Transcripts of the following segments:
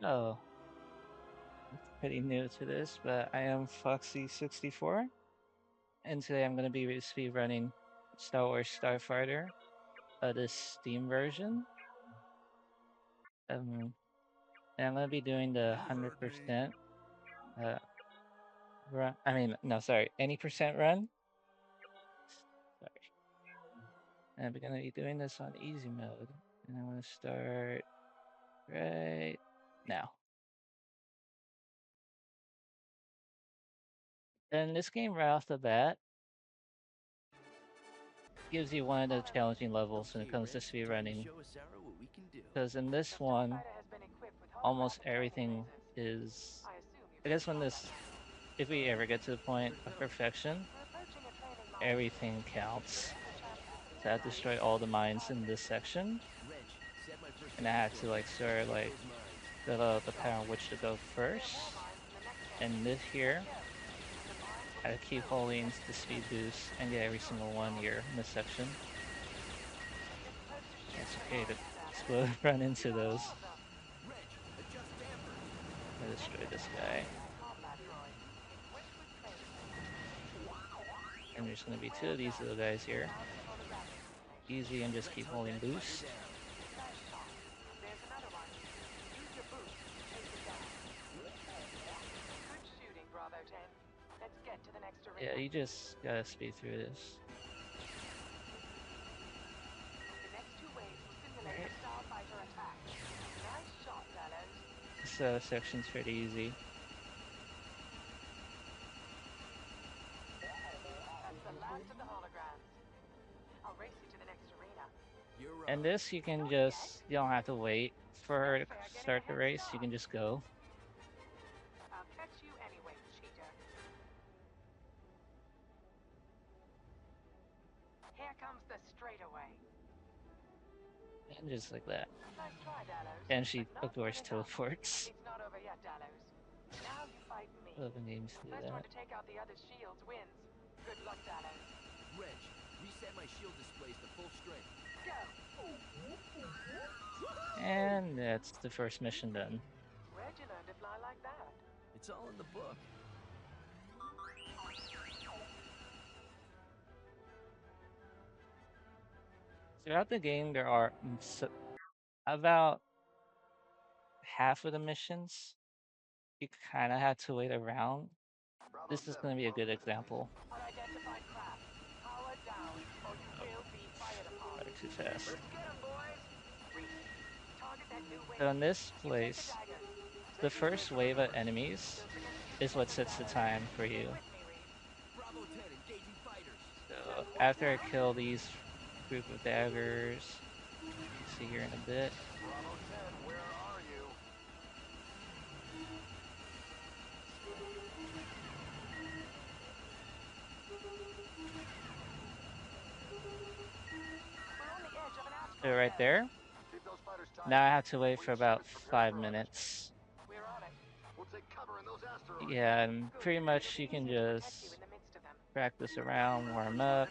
Oh, I'm pretty new to this, but I am Foxy64, and today I'm going to be speedrunning Star Wars Starfighter, the Steam version. And I'm going to be doing the 100% run. I mean, no, sorry, any percent run. Sorry. And I'm going to be doing this on easy mode, and I'm going to start right now. And this game, right off the bat, gives you one of the challenging levels when it comes to speedrunning. Because in this one, almost everything is, I guess if we ever get to the point of perfection, everything counts. So I destroyed all the mines in this section, and I had to sort of develop the pattern which to go first. And this here, I had to keep holding the speed boost and get every single one here in this section. It's okay to run into those. I destroyed this guy. And there's going to be two of these little guys here. Easy, and just keep holding boost. Yeah, you just gotta speed through this. Right. This section's pretty easy. And this, you don't have to wait for her to start the race, you can just go. I'll catch you anyway, cheater. Here comes the straightaway. And just like that. Nice try, Dallos. And she, of course, teleports. It's not over yet, Dallos. Now you fight me. Other games do First that. one to take out the other shields wins. Good luck, Dallos. Reg, reset my shield displays to full strength. Go! And that's the first mission done. Where'd you learn to fly like that? It's all in the book. Throughout the game, there are about half of the missions you kind of have to wait around. This is going to be a good example. Unidentified craft. Power down, or you will be fired upon. Probably too fast. Let's get 'em, boys! Reese, target that new wave. So in this place, the first wave of enemies is what sets the time for you. Bravo 10, engaging fighters. So after I kill these group of daggers, you'll see here in a bit. Bravo 10, where are you? So right there. Keep those fighters tight. Now I have to wait for about 5 minutes. We're on it. We'll take cover in those asteroids. Yeah, and pretty much you can just practice around, warm up,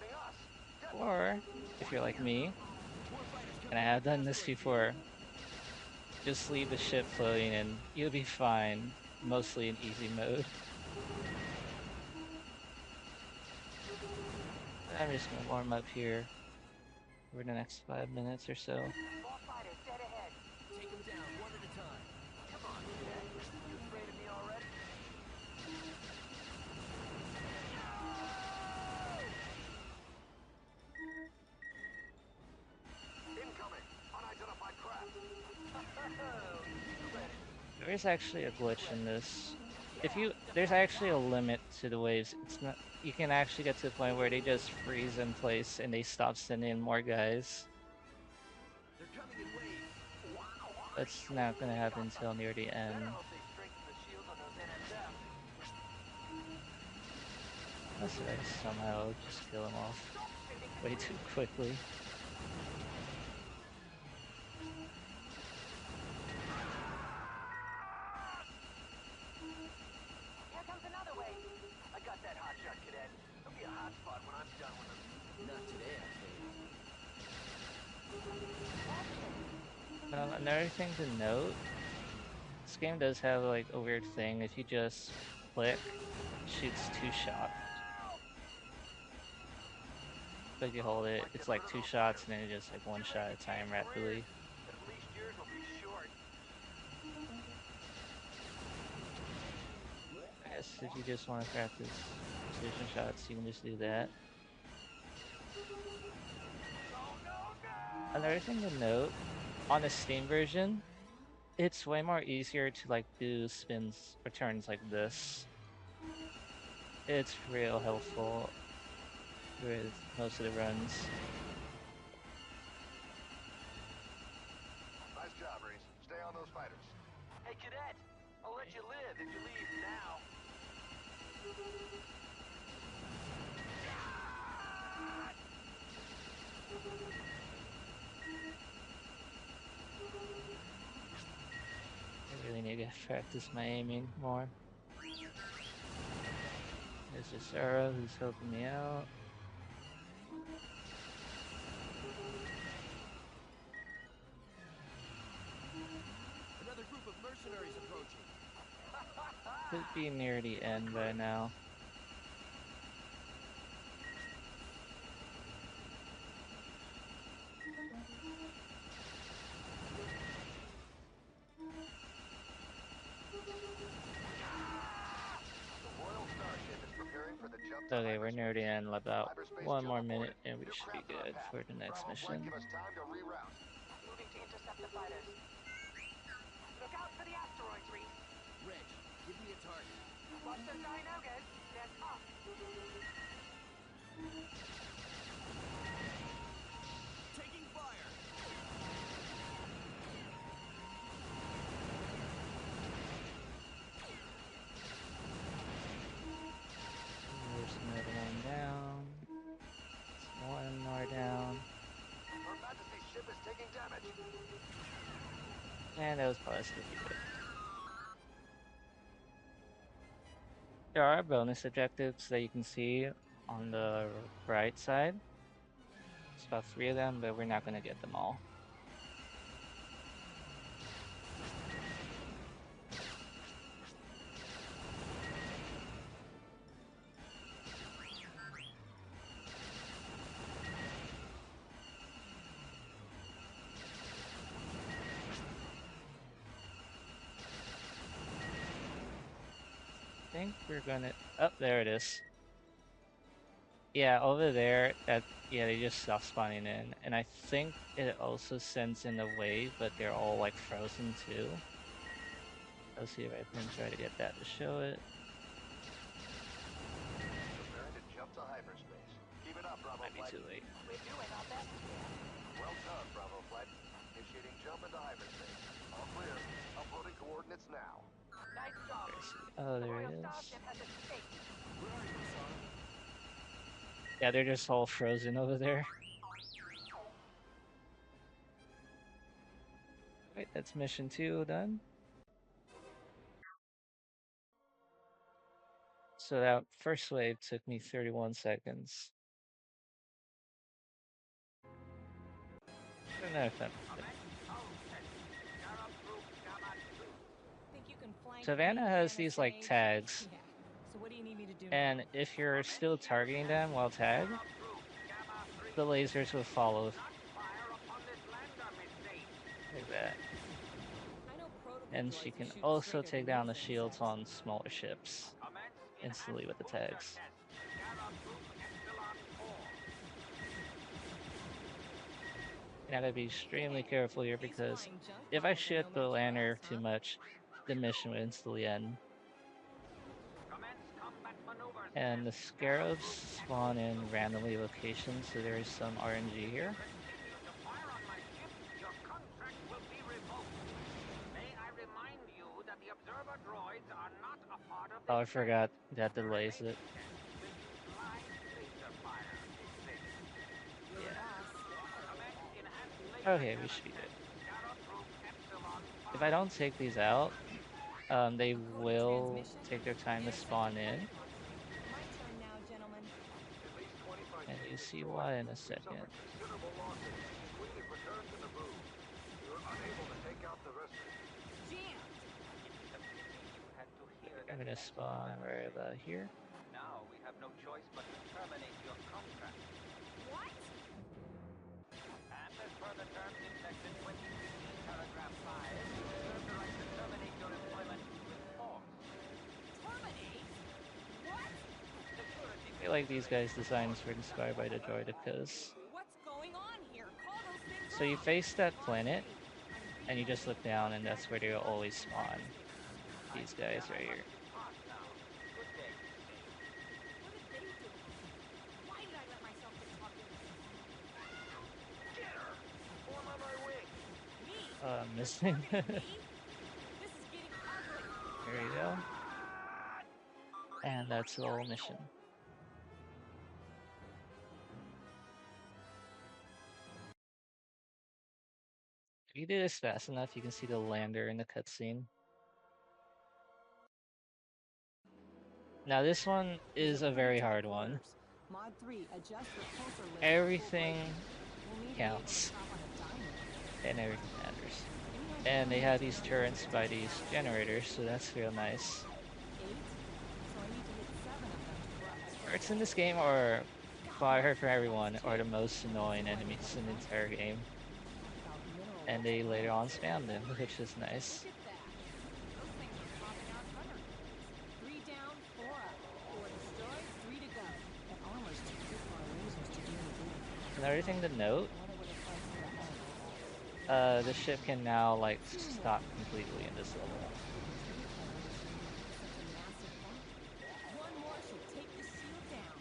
or if you're like me, and I have done this before, just leave the ship floating and you'll be fine, mostly in easy mode. I'm just gonna warm up here for the next 5 minutes or so. More fighters dead ahead. Take them down one at a time. Come on, Jack. You afraid of me already? Incoming. Unidentified craft. There's actually a glitch in this. There's actually a limit to the waves. It's not, you can actually get to the point where they just freeze in place and they stop sending in more guys. They're coming in waves. That's not gonna happen until near the end. Unless I somehow just kill them off way too quickly. Here comes another wave. I got that hot shot, cadet. There'll be a hot spot when I'm done with them. Not today, I think. Another thing to note, This game does have like a weird thing. If you just click, it shoots 2 shots. So if you hold it, it's like 2 shots, and then it just like 1 shot at a time rapidly. At least yours will be short. I guess if you just want to practice precision shots, you can just do that. Another thing to note, on the Steam version, it's way more easier to like do spins or turns like this. It's real helpful with most of the runs. Nice job, Reese. Stay on those fighters. Hey, cadet. I'll let you live if you leave now. I really need to practice my aiming more. There's just Sarah who's helping me out. Another group of mercenaries approaching. Could be near the end by now. Okay, we're near the end. About 1 more minute, and we should be good for the next mission. Moving to intercept the fighters. Look out for the asteroids, Reese. Reg, give me a target. Watch those dinogas. They're tough. Taking fire. There's another one down. One more down. Her Majesty's ship is taking damage. And that was probably still be good. There are bonus objectives that you can see on the right side. It's about 3 of them, but we're not going to get them all. I think we're gonna. Oh, there it is. Yeah, over there. Yeah, they just stopped spawning in, and I think it also sends in a wave, but they're all like frozen too. Let's see if I can try to get that to show it. Preparing to jump to hyperspace. Keep it up, Bravo Might be Flight. too late. We're doing our best here. Well done, Bravo Flight. Initiating jump into hyperspace. All clear. Uploading coordinates now. Nice job, Reese. Oh, The there it Royal is. Starship has escaped. Where are you, Hassan? Yeah, they're just all frozen over there. Right, that's mission 2 done. So that first wave took me 31 seconds. I don't know if that. Think you can flank Savannah me, has these like NSA? tags, Yeah. So what do you need me to do and now? if you're still targeting them while tagged, the lasers will follow. Like that. I know protocol And droids she that can shoot also straight at take down the laser shields insects. on smaller ships instantly with the tags. And I gotta be extremely careful here because These flying junk if I piles are shoot no the match for lander us, too huh? much, the mission will instantly end. And the scarabs spawn in randomly locations, so there is some RNG here. Oh, I forgot that delays it. Yeah. Okay, we should be good. If I don't take these out, they will take their time to spawn in. My turn now, gentlemen. At least 25 And you ships see destroyed. why in a We second. suffered considerable losses. Quickly return to the boom. We were unable to take out the rest of them. Jammed! I'm gonna spawn right about here. Now we have no choice but to terminate your contract. What? And as per the terms in section 2016, paragraph 5, you reserve the right to terminate your employment with force. Terminate? What? Security. I feel like these guys' designs were inspired by the Droidicas. What's going on here? Call those things So you off. face that planet, I'm and you just look down, and that's where they'll always reading spawn. These guys right here. Depart now. Good day. What did they do? Why did I let myself get talked into this? Get her! Form on my wing! Me? Missing. Me? This is getting ugly. There you go. And that's the whole mission. If you do this fast enough, you can see the lander in the cutscene. Now this one is a very hard one. Mod 3, adjust repulsor lift. Everything We'll need to be able to counts, stop on a dime. and everything matters. And they have these turrets by these generators, so that's real nice. 8, so I need to hit 7 of them to corrupt. Turrets in this game are, what I heard from everyone, are the most annoying enemies in the entire game. And they later on spam them, which is nice. Look at that. Those things are popping out cover. 3 down, 4 up. 4 destroyed, 3 to go. That armor's too good for our lasers to do any good. Another thing to note, I wonder what it's like for that. the ship can now like stop completely in this level. One more should take the shield down.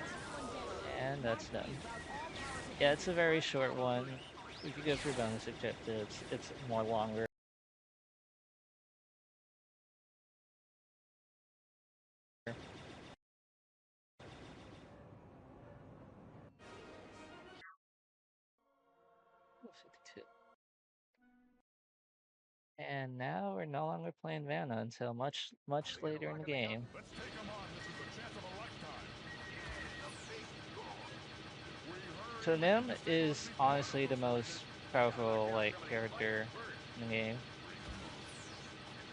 Last one down. And that's done. Yeah, it's a very short one. If you go through bonus objectives, it's more longer. And now we're no longer playing Vanna until much later in the game. Let's take him on. This is the chance of a lifetime. So Nim is honestly the most powerful like character in the game.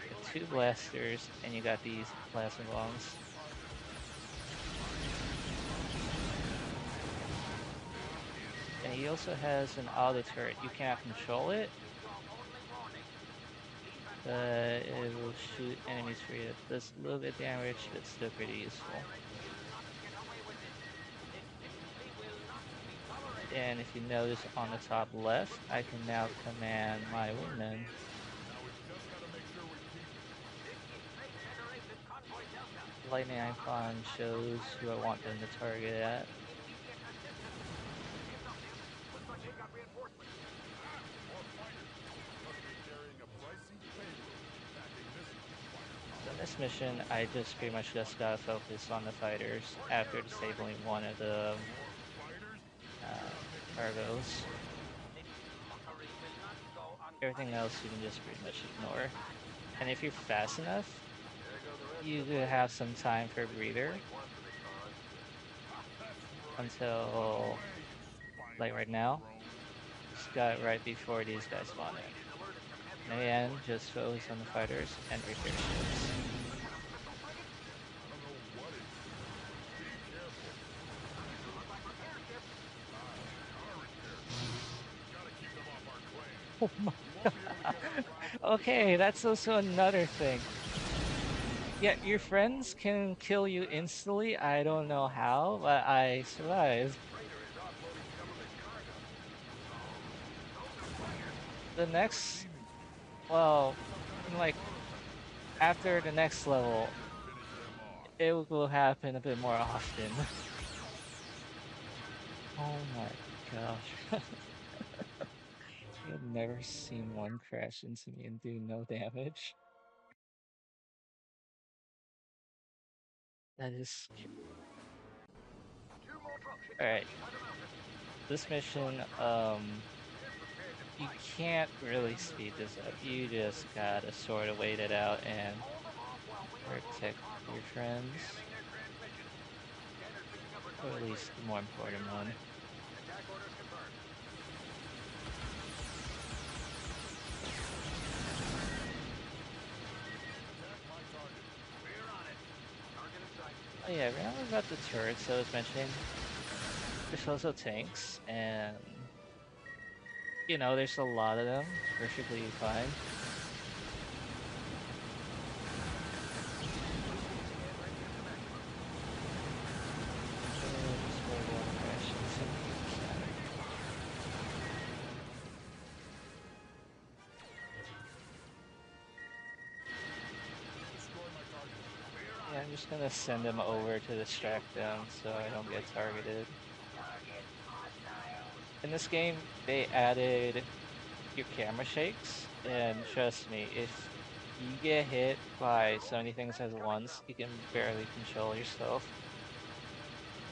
You got 2 blasters, and you got these plasma bombs. And he also has an auto turret. You cannot control it, but it will shoot enemies for you. It does a little bit of damage, but still pretty useful. And if you notice on the top left, I can now command my wingman. Lightning icon shows who I want them to target at. So in this mission, I just pretty much just gotta focus on the fighters after disabling one of the cargos. Everything else you can just pretty much ignore. And if you're fast enough, you do have some time for a breather until, like right now, just got right before these guys spawn in. In the end, just focus on the fighters and repair ships. Oh my god. Okay, that's also another thing. Yeah, your friends can kill you instantly. I don't know how, but I survived. The next, well, like, after the next level, it will happen a bit more often. Oh my gosh. I've never seen one crash into me and do no damage. That is... Alright. This mission, you can't really speed this up. You just gotta sort of wait it out and protect your friends. Or at least the more important one. yeah, we know about the turrets I was mentioning. There's also tanks, and you know, there's a lot of them. Perfectly fine. Just go to the directions and keep that. Destroy my target. Yeah, I'm just gonna send them over to distract them so I don't get targeted. In this game, they added your camera shakes, and trust me, if you get hit by so many things at once, you can barely control yourself.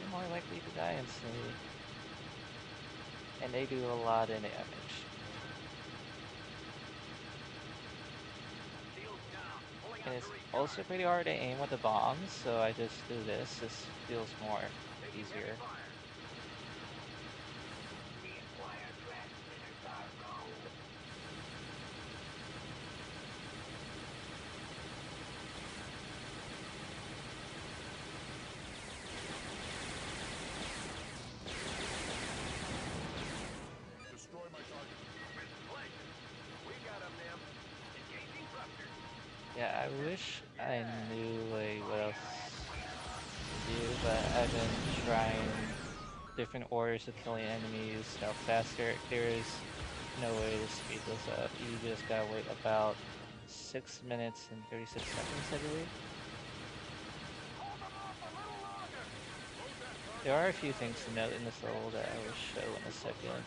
You're more likely to die instantly. And they do a lot of damage. And it's also pretty hard to aim with the bombs, so I just do this. This feels more easier. Destroy my target. We got him, Nim. Engaging thruster. Yeah, I wish I knew like what else to do, but I've been trying different orders of killing enemies, you know, faster. There is no way to speed this up. You just gotta wait about 6 minutes and 36 seconds, I believe. There are a few things to note in this level that I will show in a second.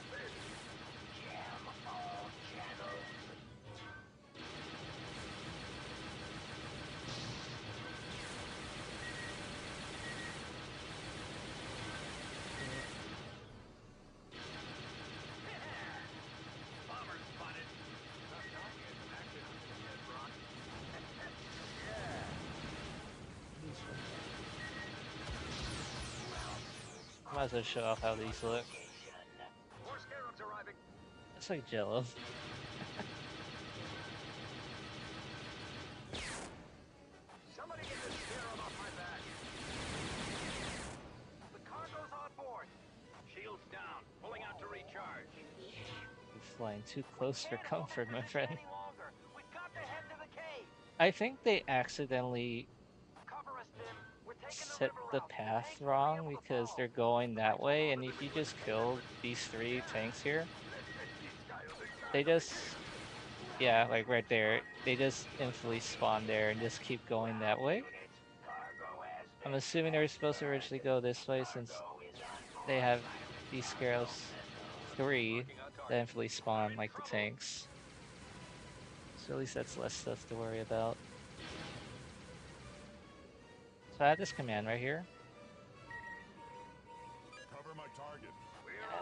Bomber spotted. Might as well show off how these look. More scarabs arriving. It's like Jello. Somebody get this scarab off my back. The cargo's on board. Shields down. Pulling out to recharge. You're flying too close for comfort, my friend. Any longer. We've got to head to the cave. I think they accidentally Cover us, Nim. We're taking set the river the route. path wrong because they're going that way, and if you just kill these 3 tanks here, they just, yeah, like right there, they just instantly spawn there and just keep going that way. I'm assuming they were supposed to originally go this way since they have these Scarabs 3 that instantly spawn like the tanks. So at least that's less stuff to worry about. So I have this command right here. Cover my target.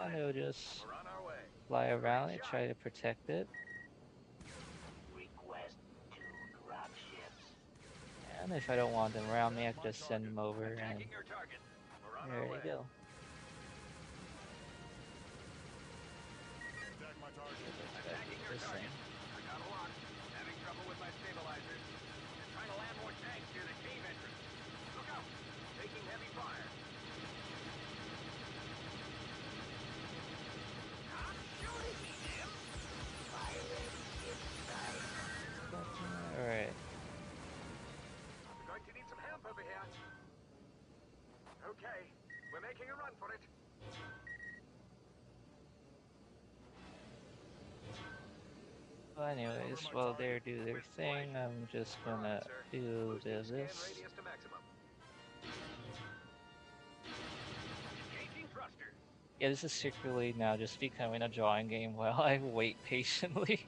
And it'll just We're on our way. fly around and try to protect it. And if I don't want them around me, I can just send them over and Attacking your target. We're on there our you way. go. Attack my target. Attacking your This target. thing. I got a lock. Having trouble with my stabilizers. They're trying to land more tanks near the cave entrance. Look out! Taking heavy fire. Stop shooting me, Jim! Alright. We're going to need some help over here. Okay, we're making a run for it. Well, anyways, while they do their thing, I'm just gonna do this. Radius to maximum. Engaging thruster. Yeah, this is secretly now just becoming a drawing game while I wait patiently.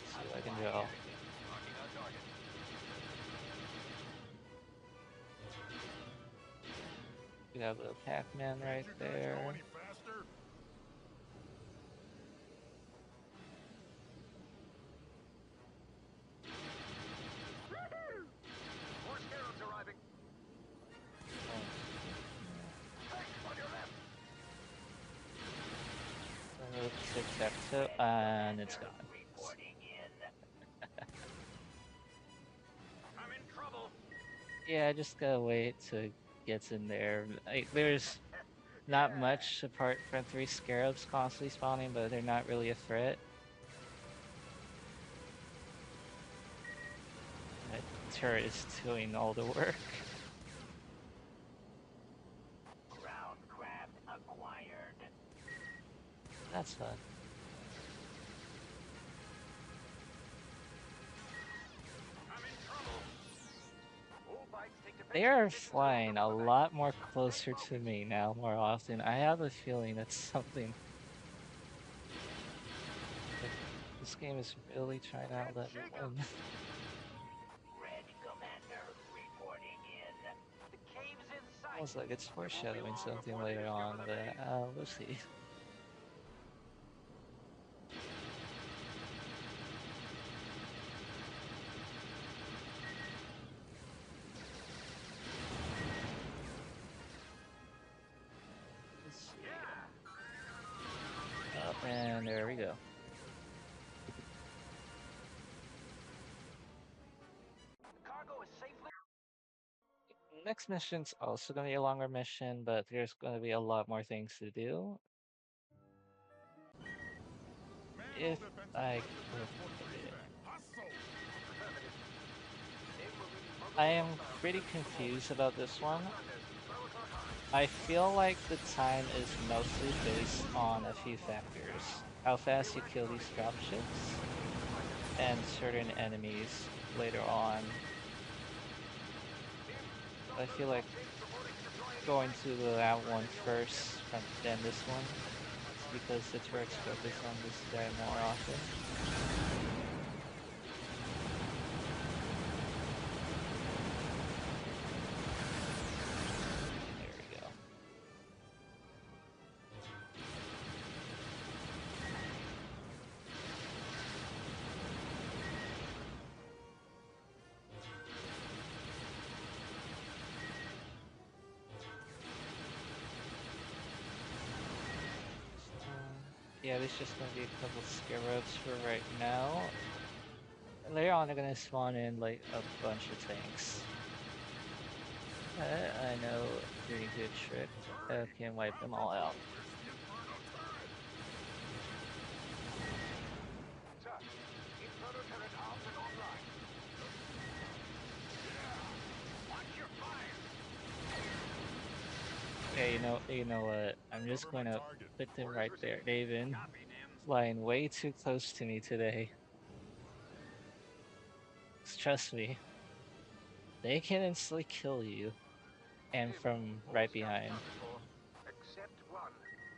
See what I can draw. Locking on target. We got a little Pac-Man right Can't you guys there. go any faster? More scarabs arriving. Hey, on your left. Tic-tac-toe, and it's gone. I'm in trouble. Yeah, I just gotta wait till it gets in there. Like, there's not much apart from 3 scarabs constantly spawning, but they're not really a threat. That turret is doing all the work. Ground craft acquired. That's fun. I'm in trouble. All bikes take They defensive are positions flying a around the lot more closer to me now more often. I have a feeling that's something. Like, this game is really trying to outlet me one. Red Commander reporting in. The cave's in sight. Almost like it's It won't be foreshadowing long something before they later on, discover the but base. we'll see. Let's see. Oh, and there we go. Cargo is safely. Next mission's also going to be a longer mission, but there's going to be a lot more things to do. Man, If all defensive I weapon could transport for get it. evac. Hustle! I am pretty confused about this one. I feel like the time is mostly based on a few factors. How fast you kill these dropships, and certain enemies later on. I feel like going to that one first, then this one. It's because the turrets focus on this guy more often. There we go. Yeah, there's just gonna be a couple scarabs for right now. Later on, they're gonna spawn in like a bunch of tanks. I know a pretty good trick that can wipe them all out. Where's the Inferno turret? Sir, Inferno turret armed and online. Watch your fire. Okay, you know what? I'm just Cover my gonna target. put them Orders right there. received. They've been Copy, Nim. flying way too close to me today. Trust me, they can instantly kill you, and Nim, from all right scouts behind. accounted for, except one.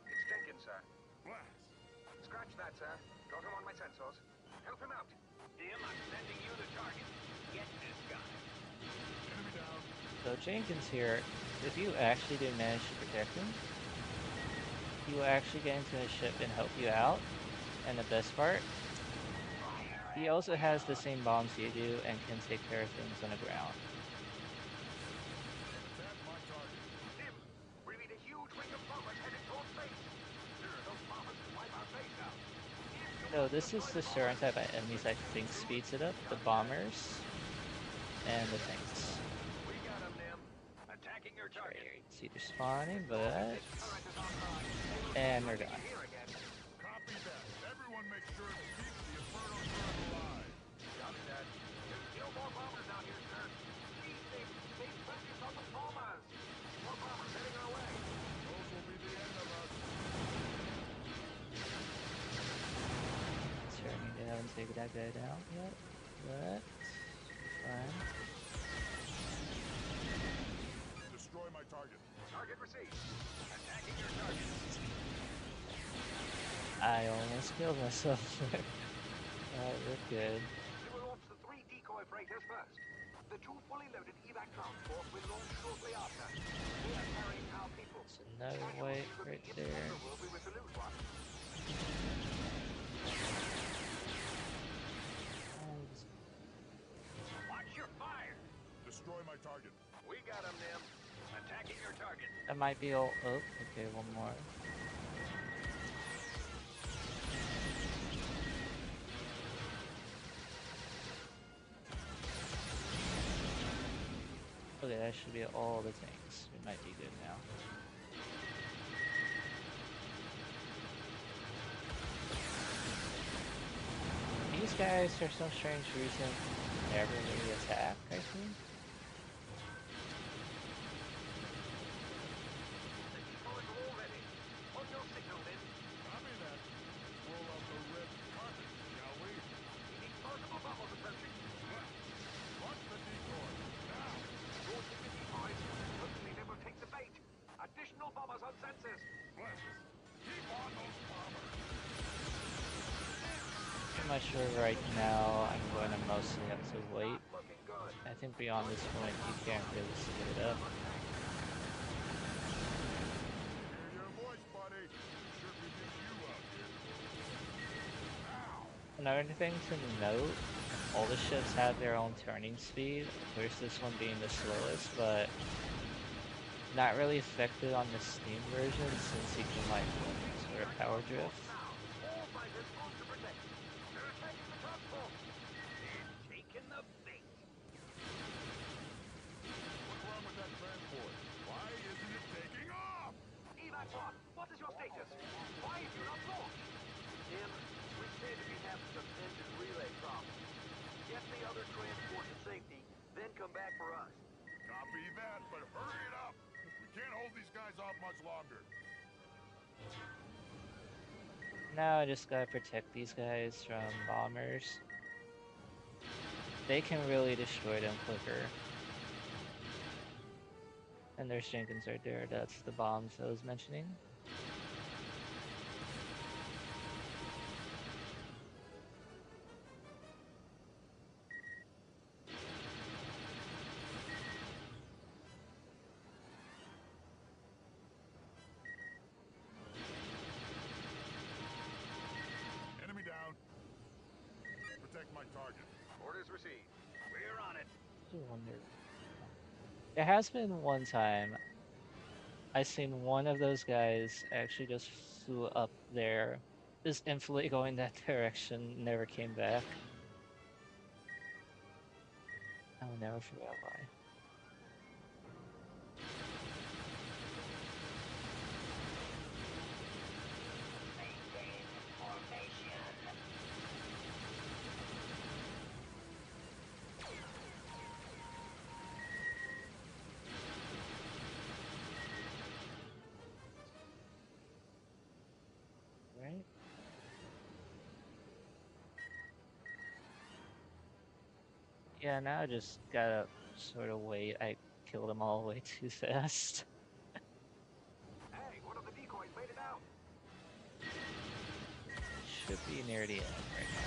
It's Jenkins, sir. Blast! Scratch that, sir. Got him on my sensors. Help him out. Nim, I'm sending you the target. Get this guy. Enemy down. So Jenkins here, if you actually do manage to protect him, he will actually get into his ship and help you out. And the best part, he also has the same bombs you do and can take care of things on the ground. Attack my target. Nim, we meet a huge wing of bombers headed towards base. Sir, those bombers can wipe our base out. Nim, So this is the certain type of enemies I think speeds it up. The bombers and the tanks. we got him, Nim. Attacking your Right target. here, you can see they're spawning, but... This turret is online. And they're gone. Here again. Copy that. Everyone make sure to keep the Inferno turret alive. Copy that. There's still more bombers out here, sir. Please stay focused on the bombers. More bombers heading our way. Those will be the end of us. Certainly they haven't taken that guy down yet, but... fine. Destroy my target. Target received. Attacking your target. I almost killed myself. We're good. We will launch the 3 decoy freighters first. The 2 fully loaded evac transports will launch shortly after. We are carrying our people. There's another white right there. We were to lose one. Watch your fire. Destroy my target. We got him, Nim. Attacking your target. That might be all. Oh, okay, one more. That should be all the tanks. We might be good now. These guys, for some strange reason, never really attack, I think. The decoys are all ready. On your signal, then. Copy that. Roll out the red carpet, shall we? We need multiple bubbles approaching. Launch the decoy. Now! Launching the decoys. Hopefully they will take the bait. Additional bombers on sensors. Let's keep on those bombers. Pretty much for right now, I'm going to mostly have to wait. Looking good. I think beyond this point, you can't really split it up. Hear your voice, buddy. Sure could use you out here. Another thing to note, all the ships have their own turning speed, of course this one being the slowest, but not really affected on the Steam version since you can like sort of power drift. All fighters on to protect. They're attacking the transport. They're taking the bait. What's wrong with that transport? Why isn't it taking off? Evac 1, what is your status? Why have you not launched? Tim, we seem to be having some engine relay problems. Get the other transport to safety, then come back for us. Copy that, but hurry it up. We can't hold these guys off much longer. Now I just gotta protect these guys from bombers. They can really destroy them quicker. And their Jenkins right there, that's the bombs I was mentioning. Enemy down. Protect my target. Orders received. We're on it. I wonder. There has been one time I've seen one of those guys actually just flew up there, just infinitely going that direction, never came back. I will never forget why. Maintain formation. Right? Yeah, now I just gotta sort of wait. I killed them all way too fast. Hey, one of the decoys made it out. Should be near the end right now.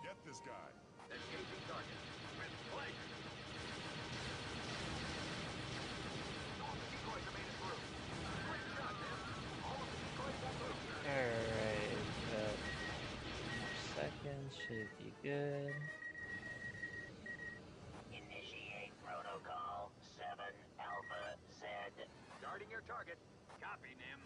Get this guy. Engaging target. With pleasure. All the decoys have made it through. Great shot, Tim. All of the decoys got through. Alright, more seconds should be good. Initiate protocol 7 Alpha Z. Starting your target. Copy, Nim.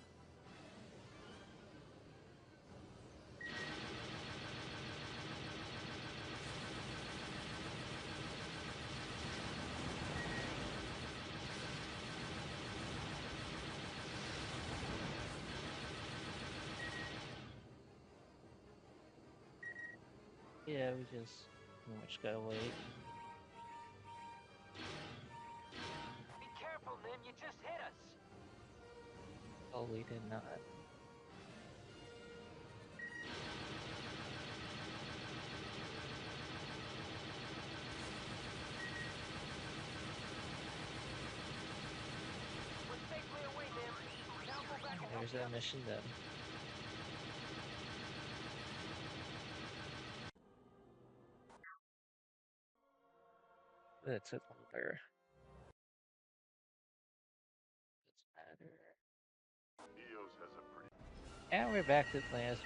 Yeah, we just pretty much gotta wait. Be careful, Nim. You just hit us. Oh, we did not. We're safely away, Nim. Now go back and help There's the that others. mission done. It took longer. Doesn't matter. EOS has a pretty... And we're back to playing as.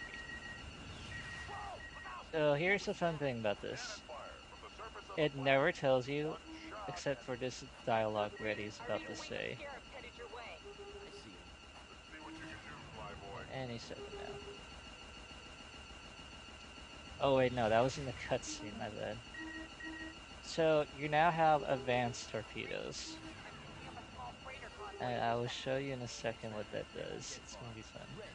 So here's the fun thing about this. Cannon fire from the surface of It never tells you, except for this dialogue Reddy's about to say. I see him. Let's see what you can do, Flyboy. Any second now. Oh wait, no, that was in the cutscene, my bad. So, you now have advanced torpedoes. And I will show you in a second what that does. It's gonna be fun. Reg,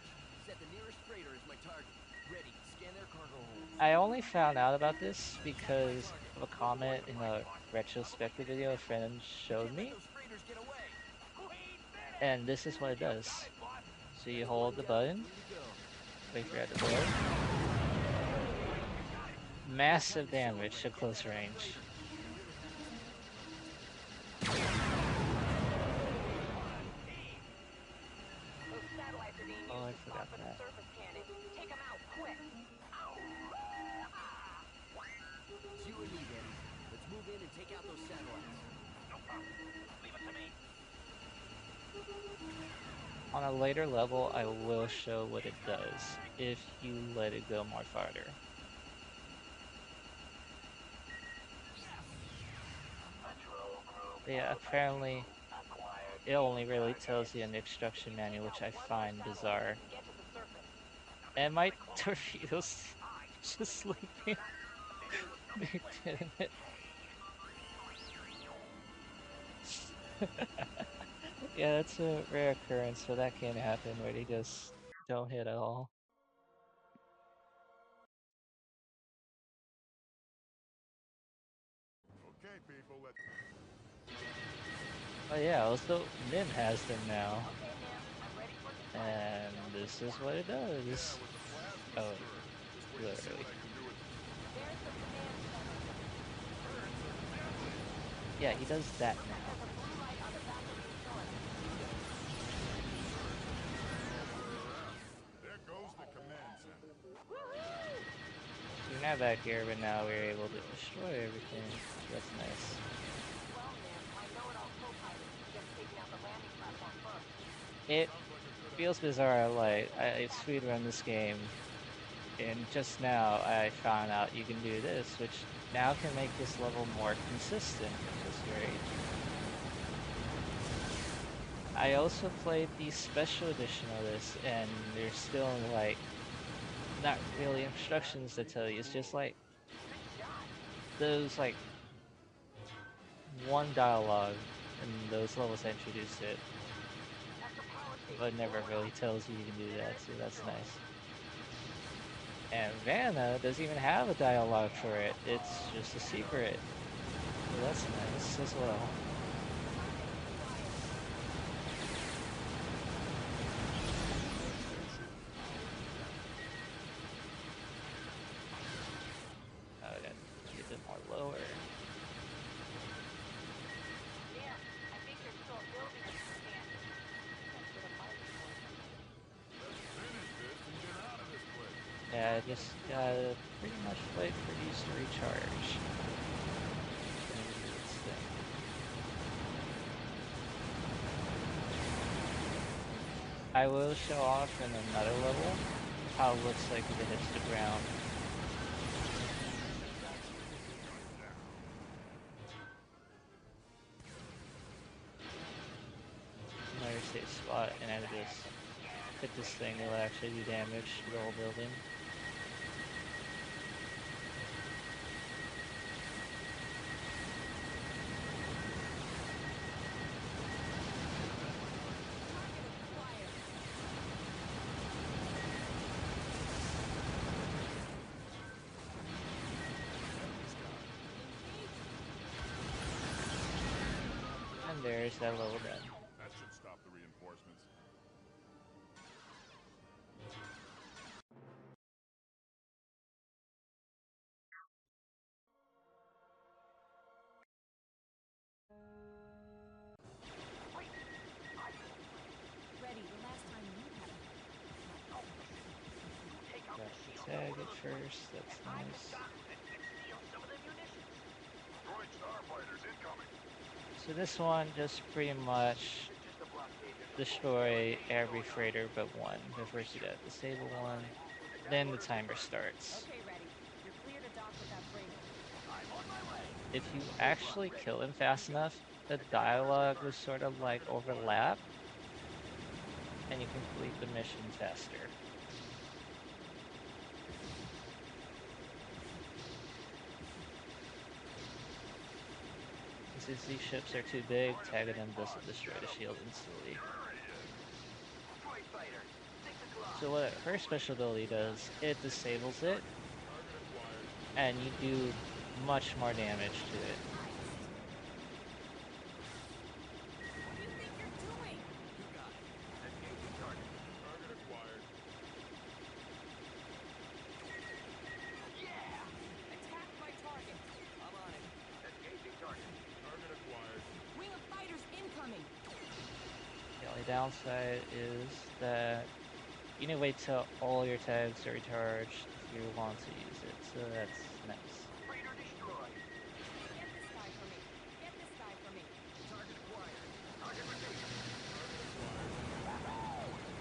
set the nearest freighter as my target. Ready. Scan their cargo holds. I only found out about this because of a comment in a retrospective video a friend showed me. Those freighters get away. And this is what it does. So you hold the button, wait for it to load. Massive damage at close range. Oh, I forgot that. It's you and me, Daddy. Let's move in and take out those satellites. On a later level, I will show what it does if you let it go more farther. But yeah, apparently it only really tells you in the instruction manual, which I find bizarre. And my torpedoes just sleeping. They're dead in it. Yeah, that's a rare occurrence, so that can happen where they just don't hit at all. Okay, people, let's... Oh yeah, also Min has them now. And this is what it does. Oh, literally. Yeah, he does that now. There goes the command center. So we're not back here, but now we're able to destroy everything. So that's nice. It feels bizarre, like, I speedrun this game, and just now I found out you can do this, which now can make this level more consistent, which is great. I also played the special edition of this, and there's still, like, not really instructions to tell you, it's just like, those, like, one dialogue in those levels that introduced it, but never really tells you you can do that, so that's nice. And Vanna doesn't even have a dialogue for it, it's just a secret. So that's nice as well. Oh, I gotta get it more lower. Yeah, I just gotta pretty much wait for these to recharge. I will show off in another level how it looks like if it hits the ground. Another safe spot, and I just hit this thing, it'll actually do damage to the whole building. And there's that level done. That should stop the reinforcements. Ready, the last time you had it. Got the tag at first, that's nice. Droid Starfighters incoming. So this one just pretty much destroy every freighter but one. But first you gotta disable one, then the timer starts. Okay, ready. You're clear to dock with that freighter. if you actually kill him fast enough, the dialogue will sort of like overlap, and you complete the mission faster. Since these ships are too big, tagging them doesn't destroy the shield instantly. So what her special ability does, it disables it, and you do much more damage to it. What do you think you're doing? You got it. Engaging target. Target acquired. Yeah! Attack my target. I'm on it. Engaging target. Target acquired. Wing of fighters incoming. The only downside is that you need to wait till all your tags are recharged if you want to use it, so that's nice. Freighter destroyed. Get this guy for me. Get this guy for me. Target acquired. Target received.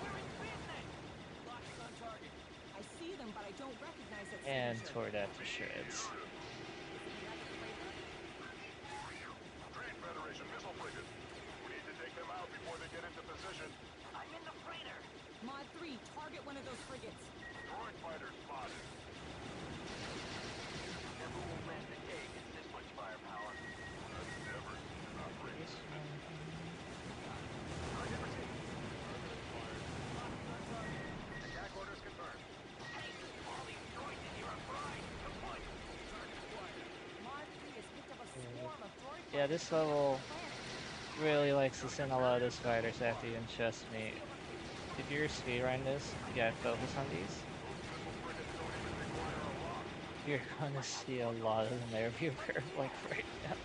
We're in business! Lock's on target. I see them, but I don't recognize that And signature. tore that to shreds. Trade Federation missile frigate. We need to take them out before they get into position. I'm in the freighter. Mod 3, target one of those frigates. Droid fighter spotted. Never will last a day against this much firepower. That's never an operation. Target received. Target acquired. Attack orders confirmed. Hey, all these droids in here are fried. Deploy. Target acquired. Mod 3 has picked up a swarm of droid Yeah, this fighters level on the planet. really likes to send a lot of those fighters after you, and trust me, if you're speedrunning this, you gotta focus on these. You're gonna see a lot of them everywhere, like right now.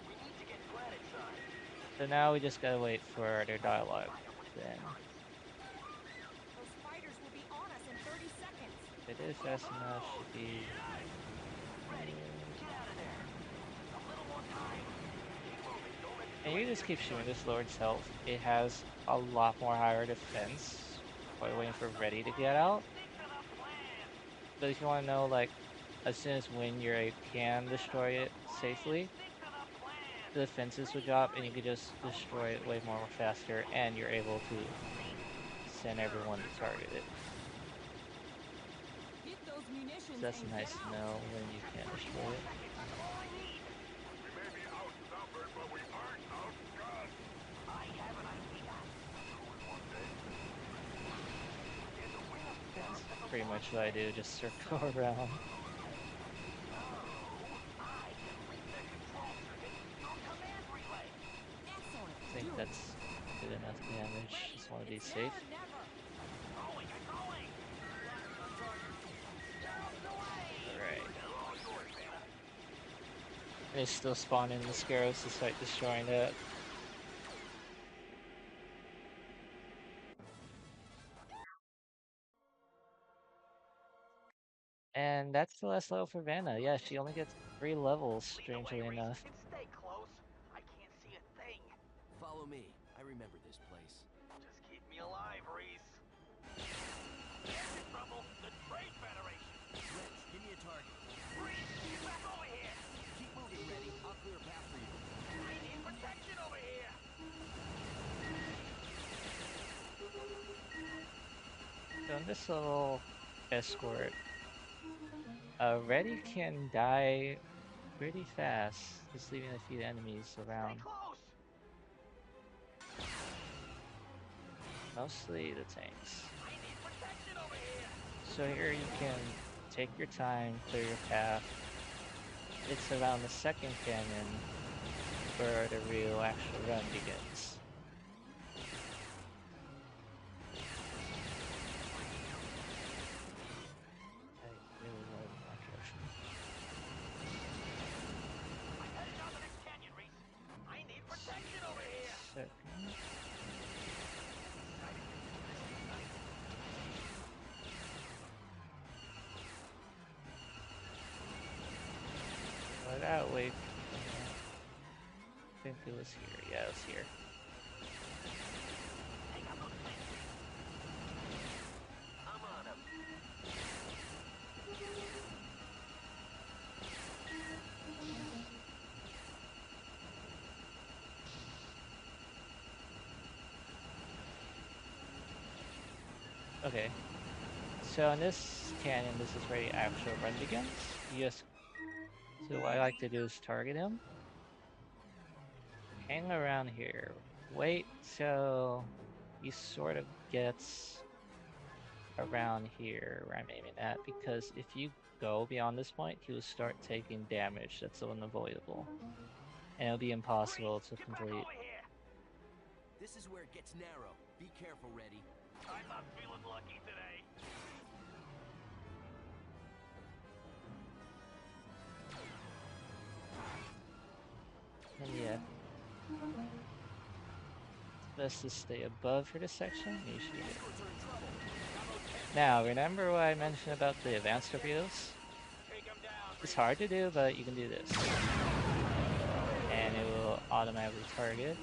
We need to get planet side. So now we just gotta wait for their dialogue to end. Those fighters will be on us in 30 seconds. If it is fast enough, should be... Ready. Get out of there. A little more time. Keep moving. Don't let And you just keep shooting this Lord's health. It has a lot more higher defense while waiting for Ready to get out. stick to the plan. But if you want to know, like, as soon as when you can destroy it safely, Stick to the plan. the defenses will drop and you can just destroy it way more faster, and you're able to send everyone to target it. Get those munitions So that's and nice get to out. know when you can destroy it. That's all I need. We may be outnumbered, but we aren't outgunned. I have an idea. One day. There's a wing of That's pretty much what I do, just circle around. I can link the control circuit to a command relay. Excellent. I think Do it. that's good enough damage. Just want to be It's safe. Never. Going, I'm going. Lock's on target. Out the way. Alright. All yours, Beta. They still spawn in the Scarabs despite destroying that. And that's the last level for Vanna. Yeah, she only gets 3 levels, Lead the way, strangely Reese, enough. and stay close. I can't see a thing. Follow me. I remember this place. Just keep me alive, Reese. There's in trouble. The Trade Federation. Reds, give me a target. Reese, get back over here. Keep moving, Ready. I'll clear a path for you. I need protection over here. So in this little escort, Reddy can die pretty fast, just leaving a few enemies around. Stay close. Mostly the tanks. I need protection over here. So here you can take your time, clear your path. It's around the second canyon where the real actual run begins. I really love that direction. I'm headed down the next canyon, Reese. I need protection over here. Second. Well, that way. I think it was here. Yeah, it was here. Take out those tanks. I'm on him. Okay. So in this canyon, this is where the actual run begins. So what I like to do is target him, hang around here, wait till he sort of gets around here where I'm aiming at, because if you go beyond this point, he will start taking damage that's unavoidable, and it'll be impossible to complete. This is where it gets narrow. Be careful, Reddy. I'm not feeling lucky today. And yeah, it's best to stay above for this section. You should be good. Now, remember what I mentioned about the advanced torpedoes? It's hard to do, but you can do this. And it will automatically target.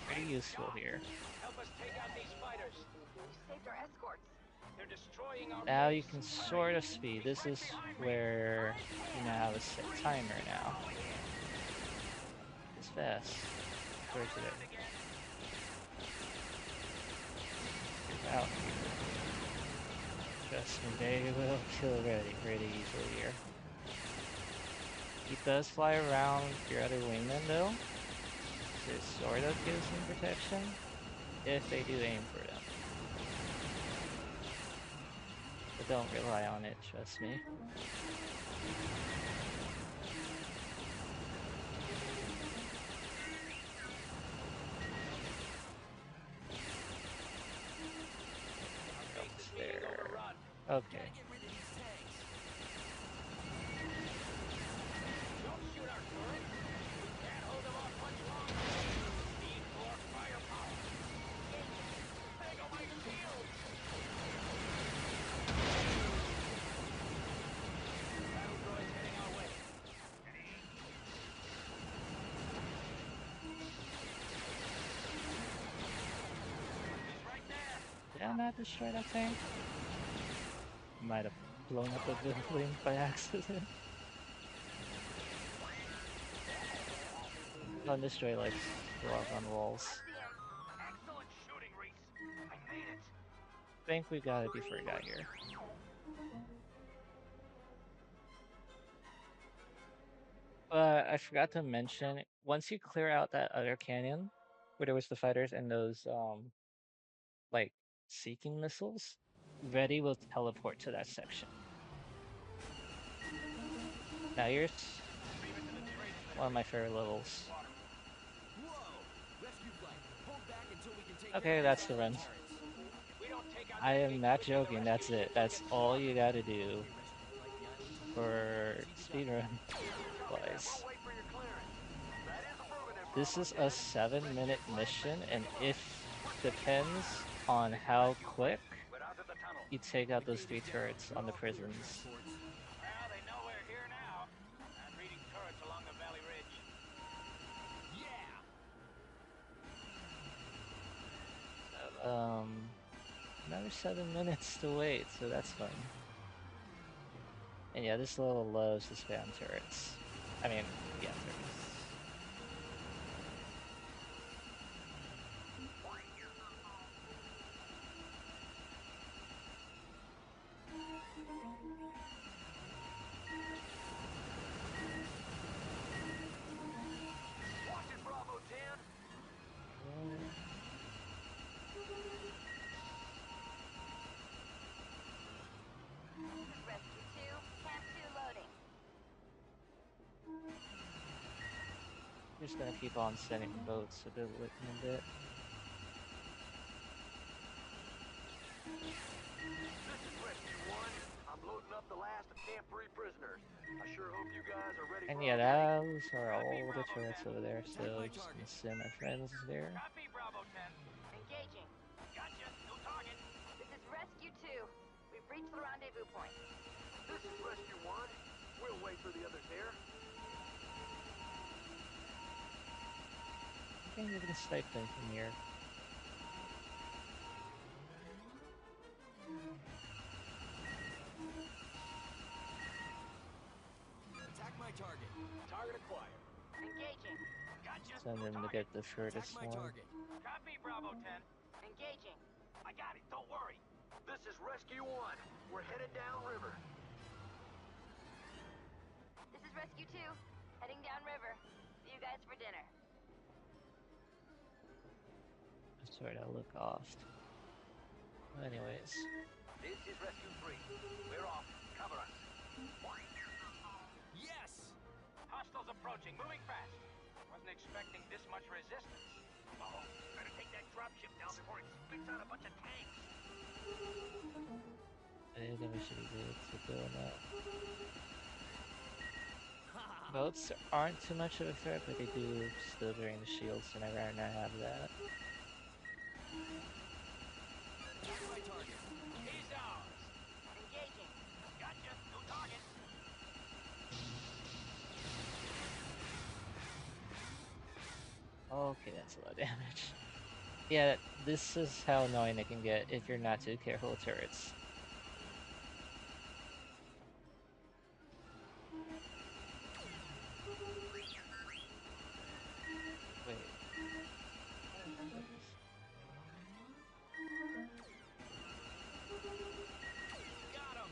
Pretty useful here. Help us take out these fighters. You saved our escorts. They're destroying our Now you can sort of speed. This is where you now have a set timer now. It's fast. Where's it at? Out here. Trust me, they will kill Reddy pretty easily here. He does fly around your other wingman though, so it sort of gives him protection if they do aim for them. But don't rely on it, trust me. Almost there. Okay. Did I not destroy that tank? Might have blown up a building by accident. Don't destroy like block on walls. excellent shooting, Reese. I made it. I think we got it before I got here. But I forgot to mention, once you clear out that other canyon, where there was the fighters and those like seeking missiles, Reddy will teleport to that section. Now here's one of my favorite levels. Okay, that's the run. I am not joking, that's it. That's all you gotta do for speedrun wise. This is a 7-minute mission, and if depends on how quick you take out those 3 turrets on the prisons. Well, they know we're here now. I'm reading turrets along the valley ridge. Another 7 minutes to wait, so that's fun. And yeah, this level loves to spam turrets. I mean, yeah, turrets. Watching Bravo 10. Rescue 2, Camp 2 loading. Just gonna keep on sending boats a bit in a bit. This is Rescue 1. I'm loading up the last of Camp 3 prisoners. I sure hope you guys are ready And for yeah, our those are all the turrets over there, so just gonna send my friends there. Copy, Bravo 10. Engaging. Gotcha. No target. This is Rescue 2. We've reached the rendezvous point. This is Rescue 1. We'll wait for the others here. I can't even snipe them from here. Attack my target. Target acquired. Engaging. Gotcha. send him to get the Attack shortest my one. target. Copy, Bravo 10. Engaging. I got it, don't worry. This is Rescue 1. We're headed downriver. This is Rescue 2. Heading downriver. See you guys for dinner. Sort of look off. Anyways, This is Rescue 3. We're off. Cover us. Yes! Hostiles approaching, moving fast. Wasn't expecting this much resistance. Uh-oh, better take that dropship down before it spits out a bunch of tanks. I think we should be good to go now. Boats aren't too much of a threat, but they do still drain the shields, and I'd rather not have that. Attack my target. He's ours. Engaging. Gotcha, new target. Okay, that's a lot of damage. Yeah, this is how annoying it can get if you're not too careful with turrets. Wait. Got him!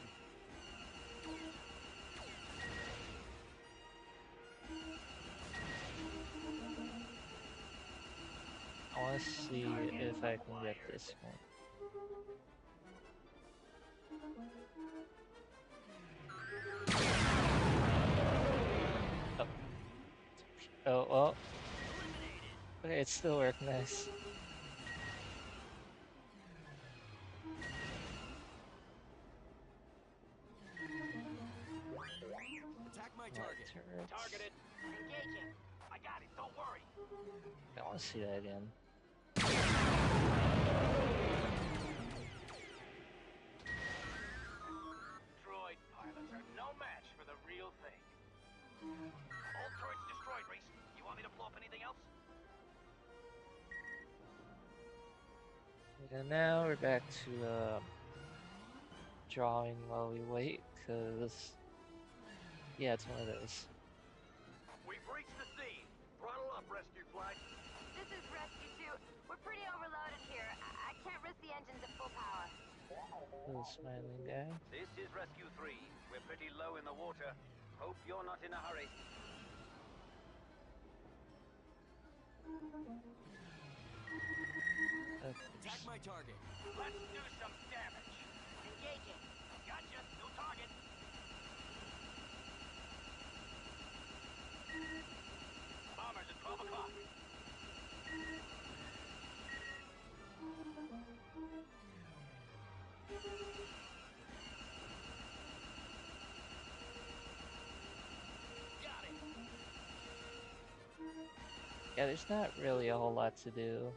I want to see if I can get this one. Oh. Oh, well. Okay, it still worked nice. Attack my target. Turrets. Targeted. Engaging. I got it, don't worry. I want to see that again. Droid pilots are no match for the real thing. All turrets destroyed, Reese. You want me to blow up anything else? And now we're back to drawing while we wait, because yeah, it's one of those. We've reached the scene. Throttle up, rescue flight. This is Rescue 2. We're pretty overloaded here. I can't risk the engines at full power. Little smiling guy. This is Rescue 3. We're pretty low in the water. Hope you're not in a hurry. Attack my target. Let's do some damage. Engaging. Gotcha, new target. Bombers at 12 o'clock. Got it! Yeah, there's not really a whole lot to do.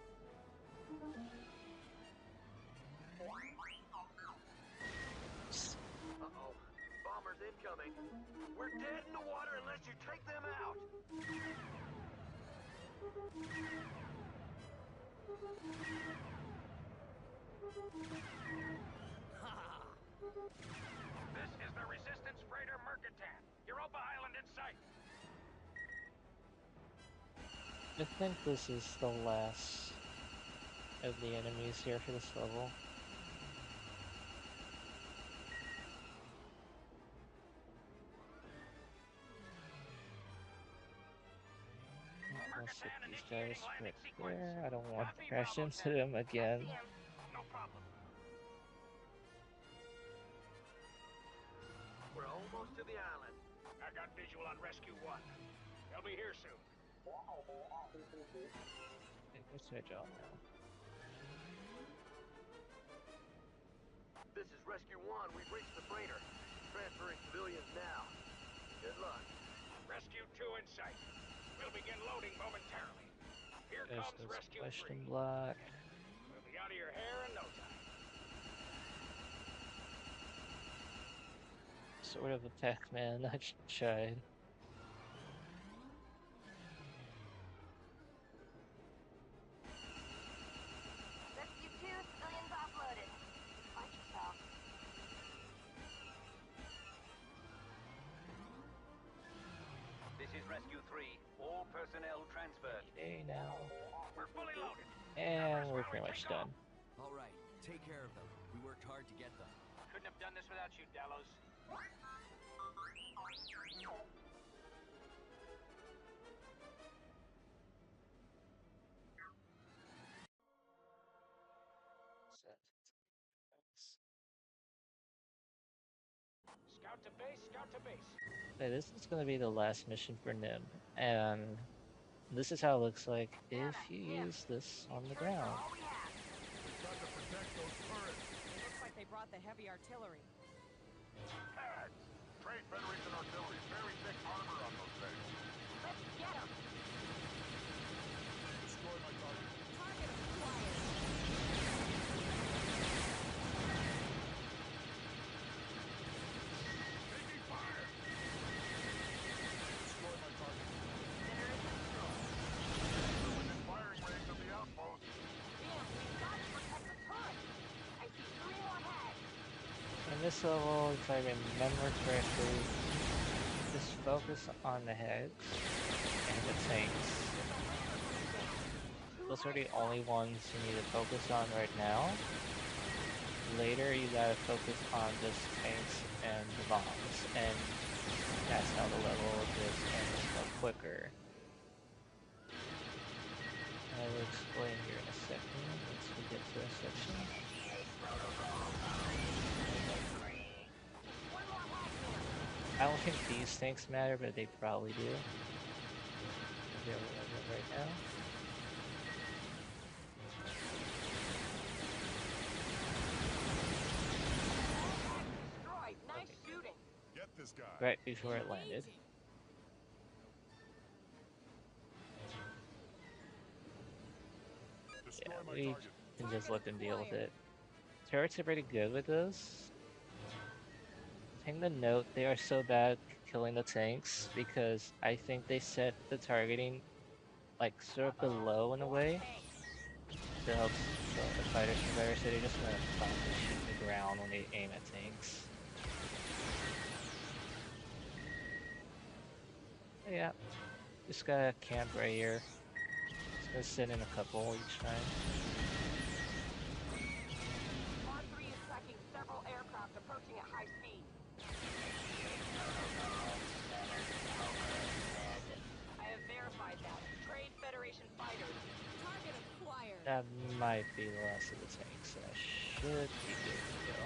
Uh-oh. Bombers incoming. We're dead in the water unless you take them out. This is the Resistance freighter Mercatan. Europa Island in sight. I think this is the last of the enemies here for this level. Let's hit these guys right there. I don't want to crash into them again. See him. No problem. We're almost to the island. I got visual on Rescue 1. They'll be here soon. Okay, what's my job now? This is Rescue 1. We've reached the freighter. Transferring civilians now. Good luck. Rescue 2 in sight. We'll begin loading momentarily. Here There's comes this Rescue 3. question block. We'll be out of your hair in no time. Sort of a Pac-Man, I tried. Rescue 2, civilians offloaded. Watch yourself. This is Rescue 3. All personnel personnel transferred. Hey now. We're fully loaded. And we're pretty much done. All right, take care of them. We worked hard to get them. Couldn't have done this without you, Dallos. Scout to base, scout to base. Okay, this is going to be the last mission for Nim, and this is how it looks like if you use this on the ground. Got to protect those turrets. It looks like they brought the heavy artillery. Tags. Trade Federation artillery. Very thick armor on those things. Let's get him. Destroy my target. Target acquired. Taking fire. Destroy my target. Within firing range of the outpost. Damn, we've got to protect the turret. I see 3 more heads. In this level, if I remember correctly, just focus on the heads and the tanks. Those are the only ones you need to focus on right now. Later, you gotta focus on just tanks and the bombs, and that's how the level just ends more quicker. I will explain here in a second once we get to that section. I don't think these tanks matter, but they probably do. Maybe I'll realize that right now. Destroyed. Nice shooting. Get this guy. Right before it landed. Engaging. Destroy Yeah, my we target. can just let them deal with it. Turrets are pretty good with this. Take the note, they are so bad at killing the tanks because I think they set the targeting like sort of below in a way to help the fighters be better, so they're just gonna constantly shoot the ground when they aim at tanks. But yeah, just gotta camp right here. Just gonna sit in a couple each time. R3 is tracking several aircraft approaching at high speed. I have verified that. Trade Federation fighters. Target acquired. That might be the last of the tanks, so I should be good to go.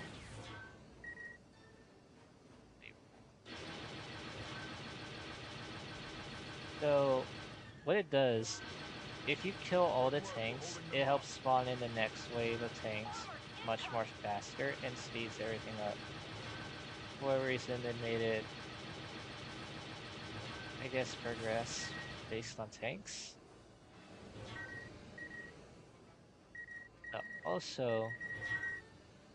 So, what it does, if you kill all the tanks, it helps spawn in the next wave of tanks much more faster and speeds everything up. For whatever reason, they made it, I guess, progress based on tanks. Also,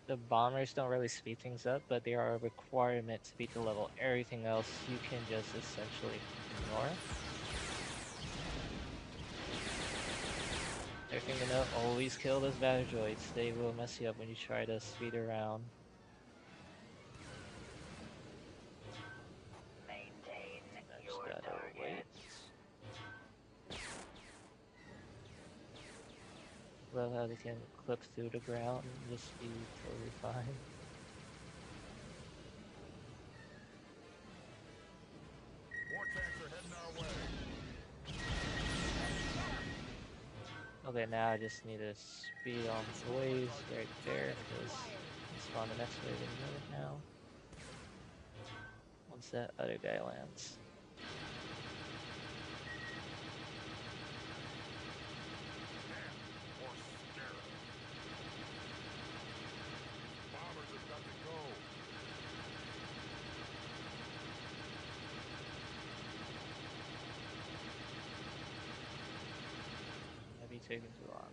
the bombers don't really speed things up, but they are a requirement to beat the level. Everything else you can just essentially ignore. Everything to know, always kill those battle droids. They will mess you up when you try to speed around. Just gotta wait. Love how they can clip through the ground and just be totally fine. War tanks are heading our way. Okay, now I just need to speed on the waves right there, because I'll spawn the next wave in a minute now. Once that other guy lands. Or scare 'em. Bombers have got to go. Might be taking too long.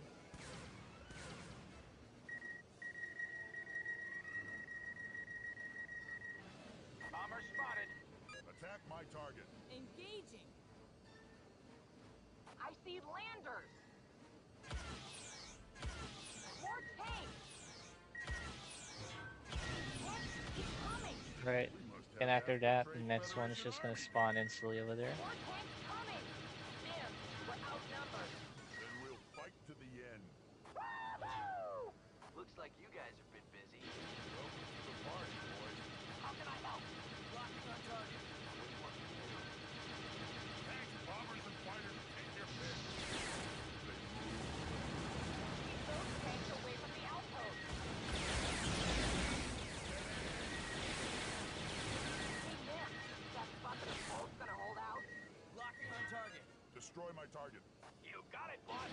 Bomber spotted. Attack my target. Engaging. I see landers. More tanks. Tanks keep coming. Right, We must and have after the that, the Trade next one is Federation just gonna Army. spawn instantly over there. More tanks coming. Man, destroy my target. You got it, boss.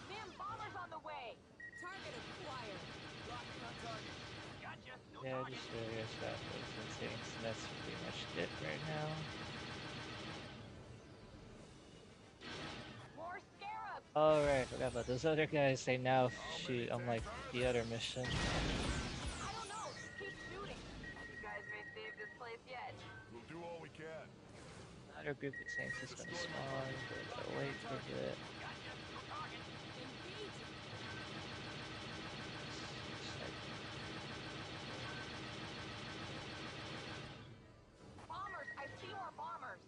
Ma'am, bombers on the way. Target acquired. Locking on target. Gotcha. No Yeah, target. just regular scrapbooks and tanks, and that's pretty much it right now. More scarabs. Oh right, I forgot about those other guys. They now shoot on like the other mission. I don't know. Keep shooting. You guys may save this place yet. We'll do all we can. Another group of tanks is gonna spawn, but I gotta wait for a bit. Gotcha. No target. Engaging. Bombers. I see more bombers.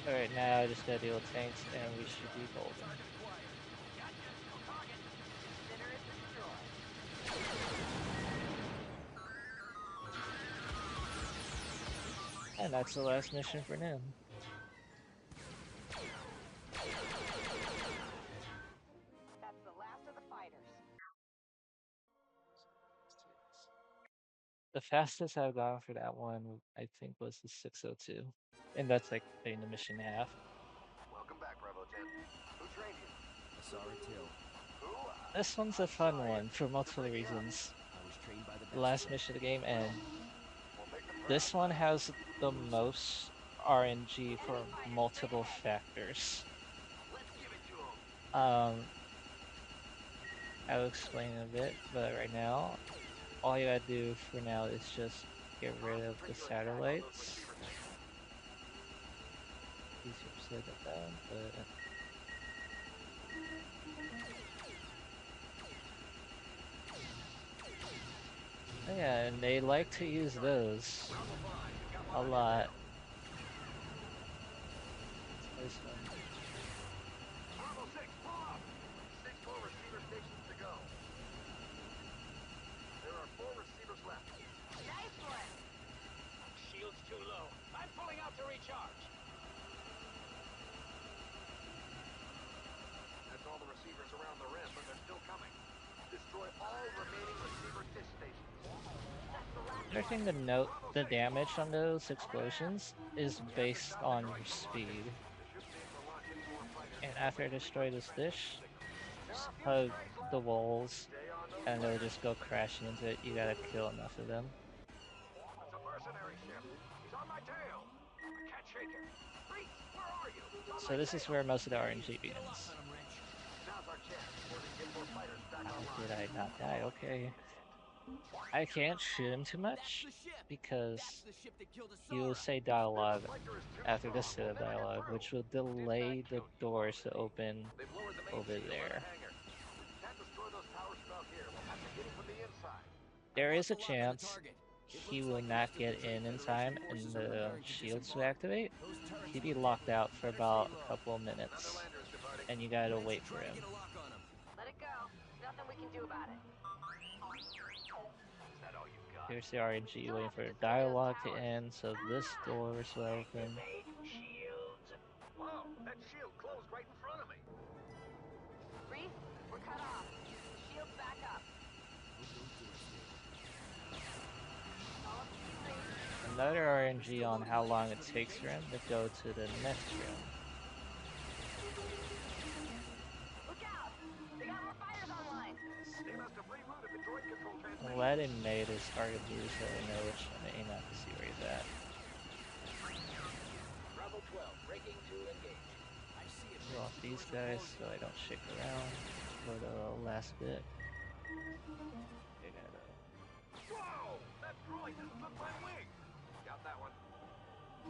Alright, now I just gotta deal with tanks and we should be golden. Target acquired. Gotcha. No target. Consider it destroyed. And that's the last mission for now. That's the last of the fighters. The fastest I've gone for that one, I think, was the 602. And that's like cutting the mission in half. Welcome back, Bravo 10. Who trained you? A sorry till. Who? This one's a fun one for multiple reasons. I was trained by the The last best. mission of the game, and We'll make them this proud. one has the most RNG for multiple factors. Let's give it to him. I'll explain in a bit, but right now, all you gotta do for now is just get rid of the satellites. Easier said than done, but yeah, and they like to use those a lot. This one. Bravo 6, pull up. 6 more receiver stations to go. There are 4 receivers left. Nice one. Shield's too low. I'm pulling out to recharge. That's all the receivers around the rim, but they're still coming. Destroy all remaining receiver dish stations. Another thing to note, the damage on those explosions is based on your speed. And after I destroy this dish, just hug the walls and they'll just go crashing into it. You gotta kill enough of them. It's a mercenary ship. He's on my tail. I can't shake him. Reese, where are you? He's on So my this is tail. where most of the RNG Get a begins. lock on him, Wrench. Now's our chance before they get more fighters back How online. did I not die? Okay. I can't shoot him too much That's the ship. because That's the ship that killed he will Asara. say dialogue Deflector is too after this strong. set of We'll never get dialogue, through. which will delay the doors to open They've lowered the main over shield in the there. hangar. Can't destroy those towers from out here. We'll have to hit him from the inside. There I've is a lost the lock on the chance target. It he looks will like not most of the get Trade in Federation time and forces are the preparing to shields to disembark. activate. Those turrets He'd be look locked deadly. out for Better about stay a low. couple of minutes, Another lander is departing. and you gotta Wrench, wait for try to him. get a lock on him. Let it go. Nothing we can do about it. Is that all you got? Here's the RNG waiting for the dialogue to end, so this door will open. Shields. Whoa, that shield closed right in front of me. Reese, we're cut off. Shields back up. Hope those doors stay open. All up to you, Reese. Another RNG on how long it takes for him to go to the next room. Look out! They got more fighters online. They must have rerouted the droid control transmission. Aladdin made his target blue so we know which one to aim at to see where he's at. Bravo 12, breaking to engage. I see it. Kill off these guys so I don't shake around for the last bit. I gotta... Whoa! That droid just took my wing. Got that one. I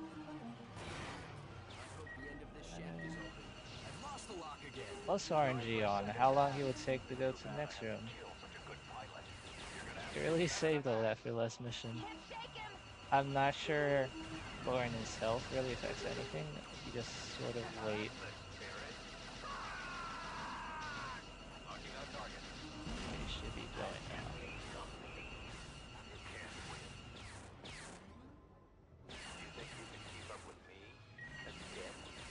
hope the end of this shaft is open. I've lost the lock again. Plus RNG on how long he would take to go to the next room. He really saved all that for the last mission. Can't shake him! I'm not sure lowering his health really affects anything. You just sort of wait. Locking on target. He should be going now. You think you can keep up with me?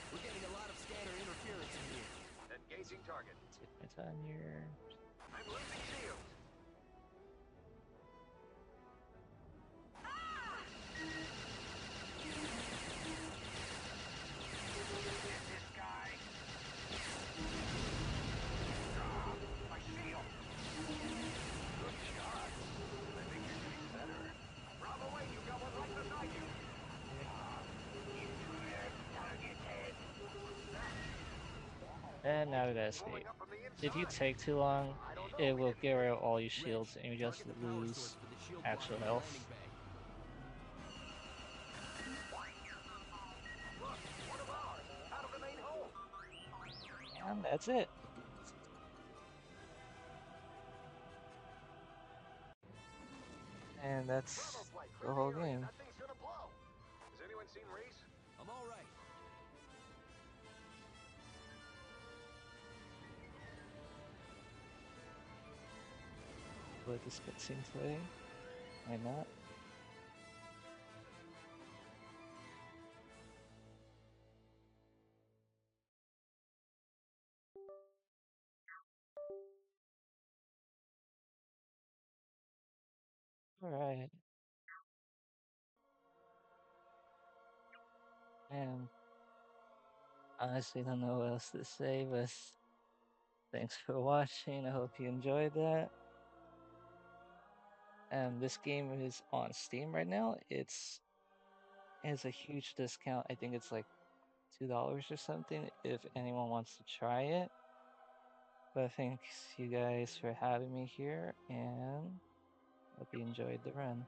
We're getting a lot of scanner interference in here. Engaging target. Take my time here. I'm losing shields. And now we gotta escape. If you take too long, it will get rid of all your shields and you just Check the power source lose for the shield actual pod in the health. landing bay. And that's it. And that's the whole game. That thing's gonna blow. Has anyone seen Reese? I'm all right. Let this cutscene play. Why not? Alright. And honestly don't know what else to say, but thanks for watching. I hope you enjoyed that. And this game is on Steam right now. It has a huge discount. I think it's like $2 or something if anyone wants to try it. But thanks you guys for having me here and hope you enjoyed the run.